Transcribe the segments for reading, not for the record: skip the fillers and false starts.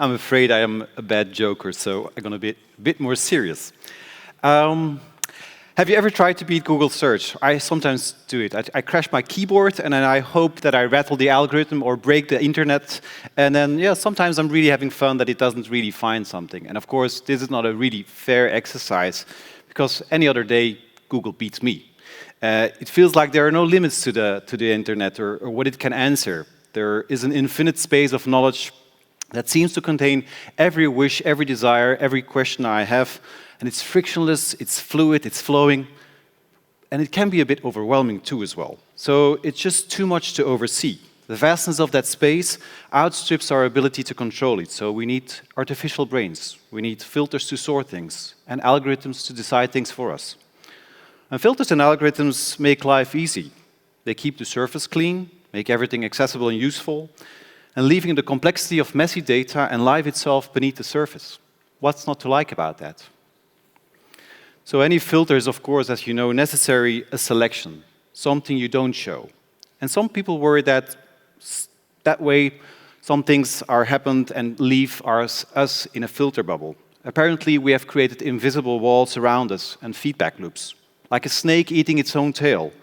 I'm afraid I am a bad joker, so I'm going to be a bit more serious. Have you ever tried to beat Google search? I sometimes do it. I crash my keyboard and then I hope that I rattle the algorithm or break the internet. And then, yeah, sometimes I'm really having fun that it doesn't really find something. And of course, this is not a really fair exercise because any other day, Google beats me. It feels like there are no limits to the internet or what it can answer. There is an infinite space of knowledge that seems to contain every wish, every desire, every question I have. And it's frictionless, it's fluid, it's flowing, and it can be a bit overwhelming too as well. So it's just too much to oversee. The vastness of that space outstrips our ability to control it. So we need artificial brains, we need filters to sort things, and algorithms to decide things for us. And filters and algorithms make life easy. They keep the surface clean, make everything accessible and useful, and leaving the complexity of messy data and life itself beneath the surface. What's not to like about that? So any filter is, of course, as you know, necessary a selection, something you don't show. And some people worry that that way some things are happened and leave us in a filter bubble. Apparently, we have created invisible walls around us and feedback loops, like a snake eating its own tail.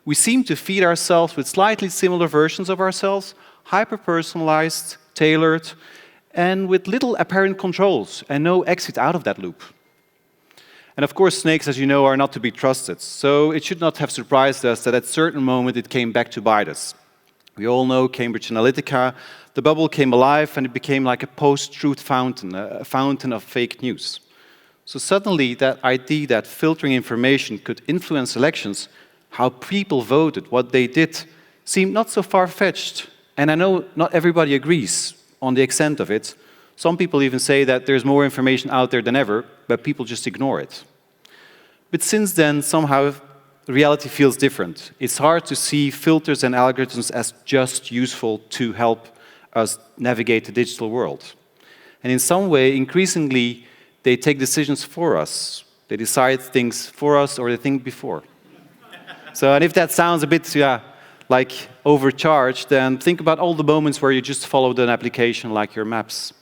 We seem to feed ourselves with slightly similar versions of ourselves, hyper-personalized, tailored, and with little apparent controls and no exit out of that loop. And of course, snakes, as you know, are not to be trusted. So it should not have surprised us that at a certain moment it came back to bite us. We all know Cambridge Analytica. The bubble came alive and it became like a post-truth fountain, a fountain of fake news. So suddenly that idea that filtering information could influence elections, how people voted, what they did, seemed not so far-fetched. And I know not everybody agrees on the extent of it. Some people even say that there's more information out there than ever, but people just ignore it. But since then, somehow, reality feels different. It's hard to see filters and algorithms as just useful to help us navigate the digital world. And in some way, increasingly, they take decisions for us. They decide things for us or they think before. So, and if that sounds a bit, like overcharged, then think about all the moments where you just followed an application like your maps.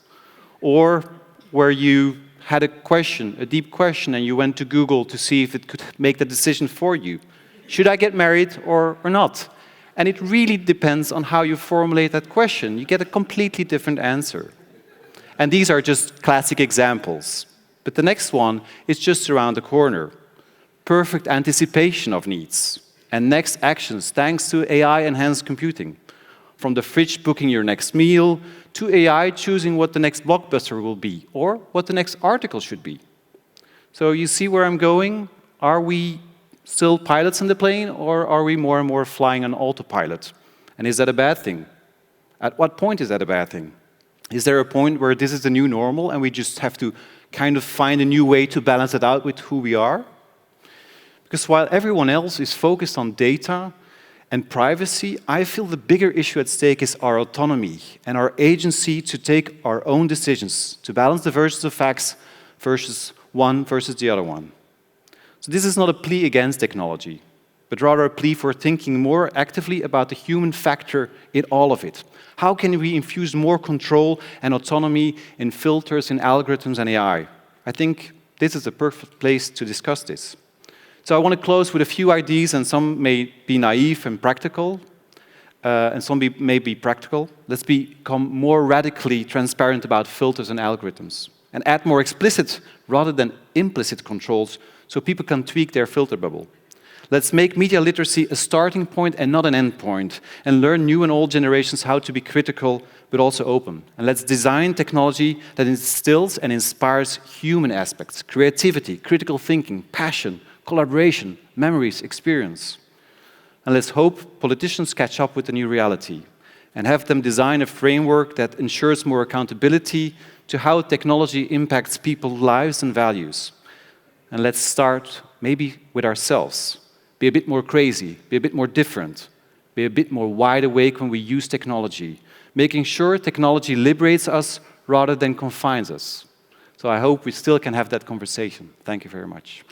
Or where you had a question, a deep question, and you went to Google to see if it could make the decision for you. Should I get married or not? And it really depends on how you formulate that question. You get a completely different answer. And these are just classic examples. But the next one is just around the corner. Perfect anticipation of needs. And next actions thanks to AI-enhanced computing. From the fridge booking your next meal, to AI choosing what the next blockbuster will be, or what the next article should be. So you see where I'm going? Are we still pilots in the plane, or are we more and more flying on autopilot? And is that a bad thing? At what point is that a bad thing? Is there a point where this is the new normal, and we just have to kind of find a new way to balance it out with who we are? Because while everyone else is focused on data and privacy, I feel the bigger issue at stake is our autonomy and our agency to take our own decisions, to balance the versions of facts versus the other one. So this is not a plea against technology, but rather a plea for thinking more actively about the human factor in all of it. How can we infuse more control and autonomy in filters, in algorithms and AI? I think this is the perfect place to discuss this. So I want to close with a few ideas, and some may be naive and practical, and some may be practical. Let's become more radically transparent about filters and algorithms, and add more explicit rather than implicit controls so people can tweak their filter bubble. Let's make media literacy a starting point and not an end point, and learn new and old generations how to be critical but also open. And let's design technology that instills and inspires human aspects, creativity, critical thinking, passion, collaboration, memories, experience. And let's hope politicians catch up with the new reality and have them design a framework that ensures more accountability to how technology impacts people's lives and values. And let's start maybe with ourselves. Be a bit more crazy, be a bit more different, be a bit more wide awake when we use technology, making sure technology liberates us rather than confines us. So I hope we still can have that conversation. Thank you very much.